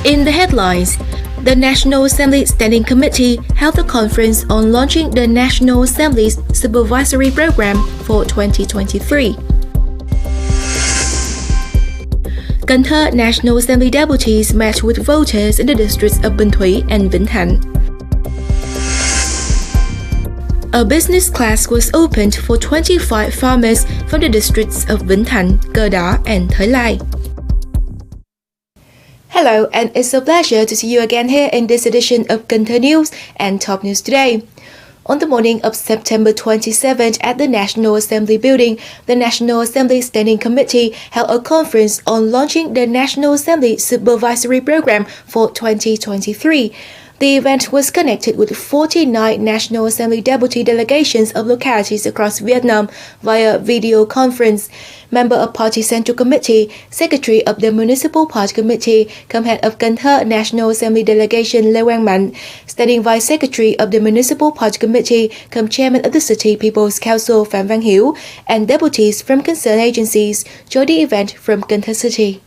In the headlines, the National Assembly Standing Committee held a conference on launching the National Assembly's supervisory program for 2023. Cần Thơ National Assembly deputies met with voters in the districts of Bình, Thủy and Vĩnh Thạnh. A business class was opened for 25 farmers from the districts of Vĩnh Thạnh, and Thới Lai. Hello, and it's a pleasure to see you again here in this edition of Cần Thơ News and Top News Today. On the morning of September 27th at the National Assembly building, the National Assembly Standing Committee held a conference on launching the National Assembly Supervisory Program for 2023. The event was connected with 49 National Assembly deputy delegations of localities across Vietnam via video conference. Member of Party Central Committee, Secretary of the Municipal Party Committee, Head of Cần Thơ National Assembly Delegation Lê Quang Mạnh, Standing Vice Secretary of the Municipal Party Committee, Chairman of the City People's Council Phạm Văn Hiếu, and deputies from concerned agencies joined the event from Cần Thơ City.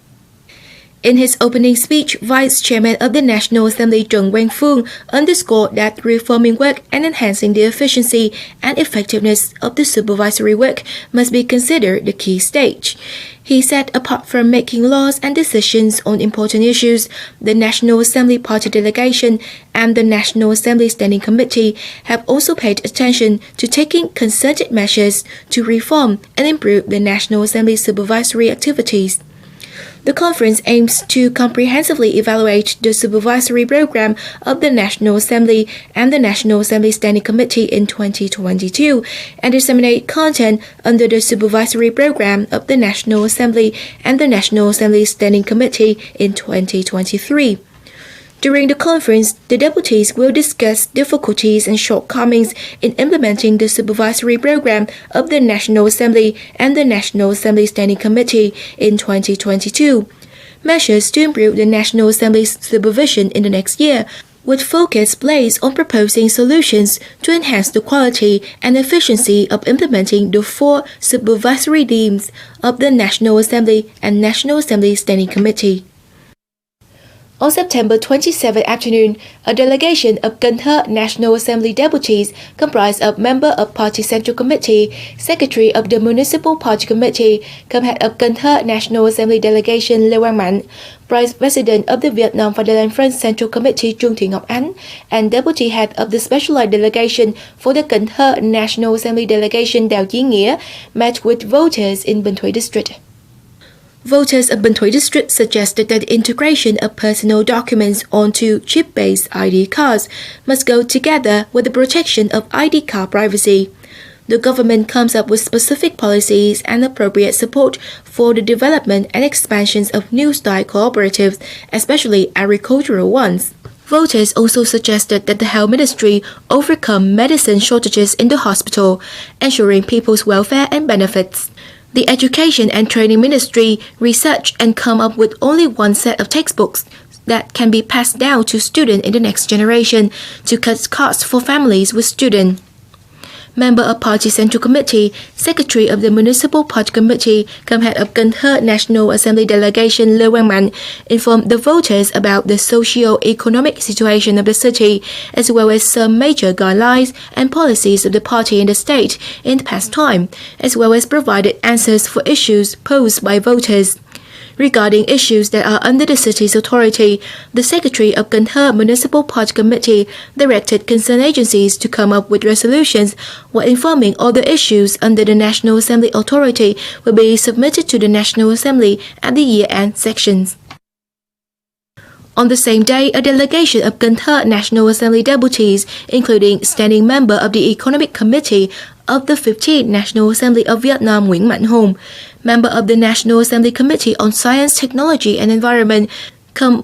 In his opening speech, Vice Chairman of the National Assembly Trần Quang Phương underscored that reforming work and enhancing the efficiency and effectiveness of the supervisory work must be considered the key stage. He said apart from making laws and decisions on important issues, the National Assembly Party Delegation and the National Assembly Standing Committee have also paid attention to taking concerted measures to reform and improve the National Assembly supervisory activities. The conference aims to comprehensively evaluate the supervisory program of the National Assembly and the National Assembly Standing Committee in 2022 and disseminate content under the supervisory program of the National Assembly and the National Assembly Standing Committee in 2023. During the conference, the deputies will discuss difficulties and shortcomings in implementing the supervisory program of the National Assembly and the National Assembly Standing Committee in 2022, measures to improve the National Assembly's supervision in the next year, with focus placed on proposing solutions to enhance the quality and efficiency of implementing the 4 supervisory themes of the National Assembly and National Assembly Standing Committee. On September 27 afternoon, a delegation of Cần Thơ National Assembly deputies comprised of Member of Party Central Committee, Secretary of the Municipal Party Committee, Head of Cần Thơ National Assembly Delegation Lê Quang Mạnh, Vice President of the Vietnam Fatherland Front Central Committee Trương Thị Ngọc Ánh, and Deputy Head of the Specialized Delegation for the Cần Thơ National Assembly Delegation Đào Chí Nghĩa met with voters in Bình Thủy District. Voters of Bình Thủy District suggested that the integration of personal documents onto chip-based ID cards must go together with the protection of ID card privacy. The government comes up with specific policies and appropriate support for the development and expansions of new-style cooperatives, especially agricultural ones. Voters also suggested that the Health Ministry overcome medicine shortages in the hospital, ensuring people's welfare and benefits. The Education and Training Ministry research and come up with only one set of textbooks that can be passed down to students in the next generation to cut costs for families with students. Member of Party Central Committee, Secretary of the Municipal Party Committee, Head of Cần Thơ National Assembly Delegation Lê Quang Mạnh, informed the voters about the socio-economic situation of the city, as well as some major guidelines and policies of the party in the state in the past time, as well as provided answers for issues posed by voters. Regarding issues that are under the city's authority, the Secretary of Cần Thơ Municipal Party Committee directed concerned agencies to come up with resolutions, while informing all the issues under the National Assembly authority will be submitted to the National Assembly at the year-end sessions. On the same day, a delegation of Cần Thơ National Assembly deputies, including standing member of the Economic Committee of the 15th National Assembly of Vietnam Nguyễn Mạnh Hùng, member of the National Assembly Committee on Science, Technology and Environment,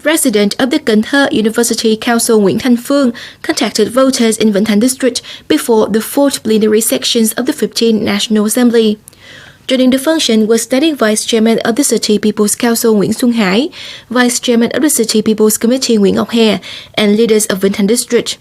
resident of the Cần Thơ University Council Nguyễn Thanh Phương, contacted voters in Vĩnh Thạnh District before the 4th plenary sections of the 15th National Assembly. Joining the function was Standing Vice Chairman of the City People's Council Nguyễn Xuân Hải, Vice Chairman of the City People's Committee Nguyễn Ngọc Hè, and leaders of Vĩnh Thạnh District.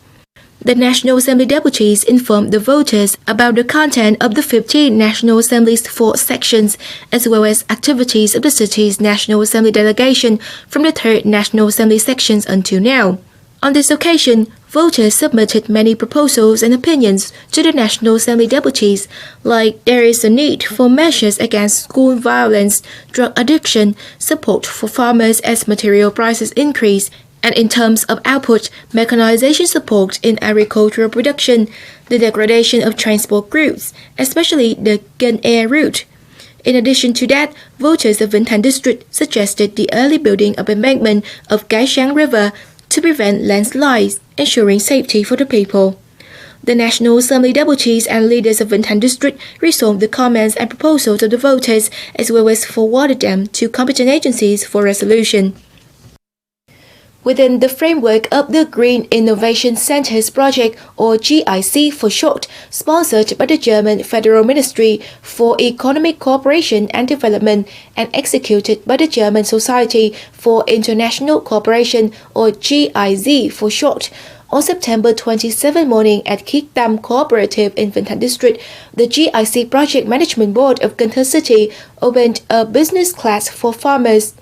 The National Assembly deputies informed the voters about the content of the 15 National Assembly's 4 sections, as well as activities of the city's National Assembly delegation from the 3rd National Assembly sections until now. On this occasion, voters submitted many proposals and opinions to the National Assembly deputies, like there is a need for measures against school violence, drug addiction, support for farmers as material prices increase, and in terms of output, mechanization support in agricultural production, the degradation of transport routes, especially the Cần Thơ route. In addition to that, voters of Vĩnh Thạnh district suggested the early building of embankment of Cái Sáng River to prevent landslides, ensuring safety for the people. The National Assembly deputies and leaders of Vĩnh Thạnh district resolved the comments and proposals of the voters, as well as forwarded them to competent agencies for resolution. Within the framework of the Green Innovation Centers Project, or GIC for short, sponsored by the German Federal Ministry for Economic Cooperation and Development and executed by the German Society for International Cooperation, or GIZ for short, on September 27 morning at Khiết Tâm Cooperative in Vĩnh Thạnh District, the GIC Project Management Board of Cần Thơ City opened a business class for farmers.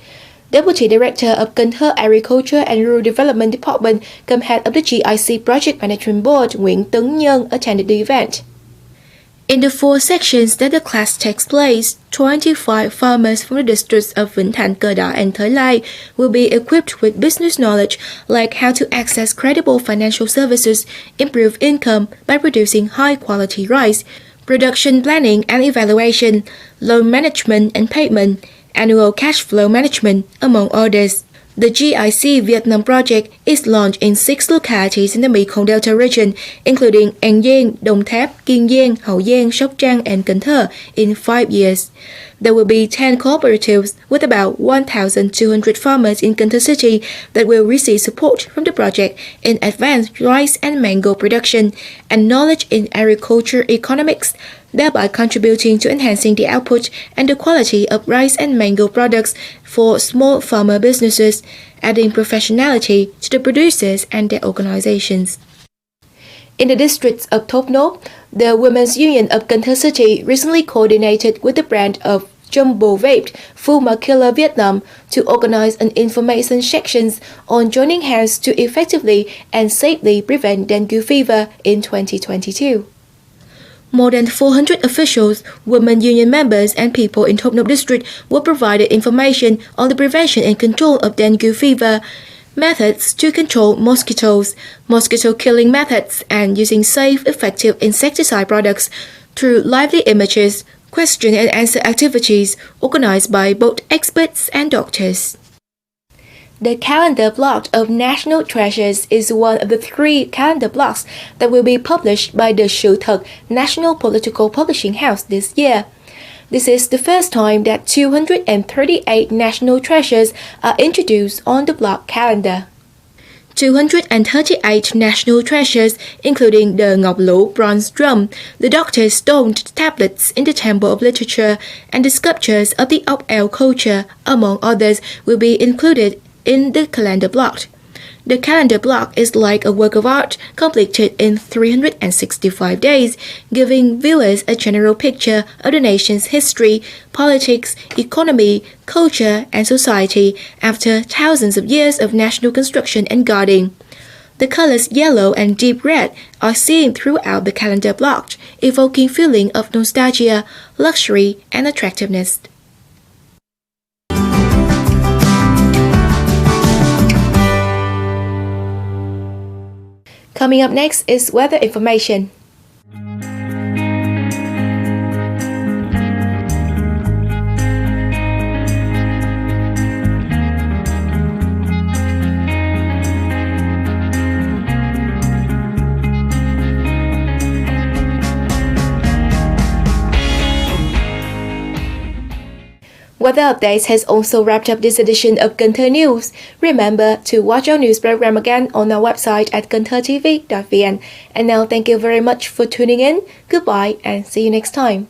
Deputy Director of Cần Thơ Agriculture and Rural Development Department, cum head of the GIC Project Management Board, Nguyễn Nhân, attended the event. In the 4 sections that the class takes place, 25 farmers from the districts of Vĩnh Thạnh, Cờ Đỏ, and Thới Lai will be equipped with business knowledge like how to access credible financial services, improve income by producing high-quality rice, production planning and evaluation, loan management and payment, annual cash flow management, among others. The GIC Vietnam project is launched in 6 localities in the Mekong Delta region, including An Giang, Đồng Tháp, Kiên Giang, Hậu Giang, Sóc Trăng, and Cần Thơ in 5 years. There will be 10 cooperatives with about 1,200 farmers in Cần Thơ City that will receive support from the project in advanced rice and mango production and knowledge in agriculture economics, thereby contributing to enhancing the output and the quality of rice and mango products for small farmer businesses, adding professionality to the producers and their organizations. In the districts of Thốt Nốt, the Women's Union of Cần Thơ City recently coordinated with the brand of Jumbo Vape, Fuma Killer Vietnam, to organize an information sections on joining hands to effectively and safely prevent dengue fever in 2022. More than 400 officials, women union members, and people in Thốt Nốt district were provided information on the prevention and control of dengue fever, methods to control mosquitoes, mosquito killing methods, and using safe, effective insecticide products through lively images, question and answer activities organized by both experts and doctors. The calendar block of National Treasures is one of the 3 calendar blocks that will be published by the Sự Thật National Political Publishing House this year. This is the first time that 238 national treasures are introduced on the block calendar. 238 national treasures, including the Ngọc Lũ bronze drum, the Doctor's stone tablets in the Temple of Literature, and the sculptures of the Ốc Eo culture, among others, will be included in the calendar block. The calendar block is like a work of art completed in 365 days, giving viewers a general picture of the nation's history, politics, economy, culture, and society after thousands of years of national construction and guarding. The colors yellow and deep red are seen throughout the calendar block, evoking feeling of nostalgia, luxury, and attractiveness. Coming up next is weather information. Weather updates has also wrapped up this edition of Cần Thơ News. Remember to watch our news program again on our website at kênthtv.vn. And now thank you very much for tuning in. Goodbye and see you next time.